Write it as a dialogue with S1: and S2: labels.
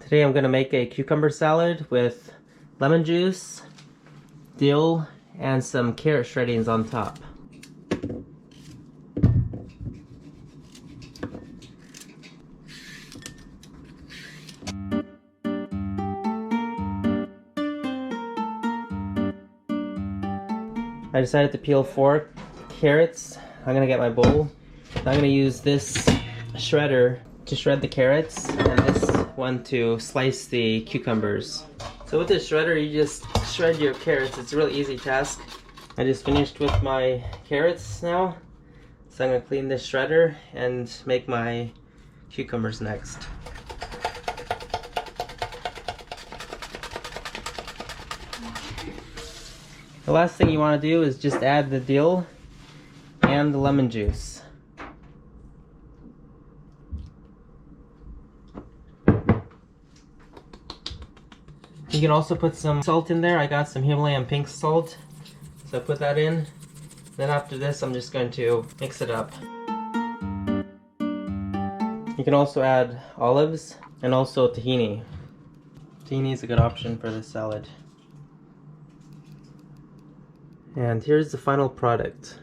S1: Today I'm going to make a cucumber salad with lemon juice, dill, and some carrot shreddings on top. I decided to peel 4 carrots. I'm going to get my bowl. I'm going to use this shredder to shred the carrots and this one to slice the cucumbers. So with this shredder, you just shred your carrots. It's a really easy task. I just finished with my carrots now. So I'm going to clean this shredder and make my cucumbers next. The last thing you want to do is just add the dill and the lemon juice. You can also put some salt in there. I got some Himalayan pink salt, so I put that in. Then after this, I'm just going to mix it up. You can also add olives and also tahini. Tahini is a good option for this salad. And here's the final product.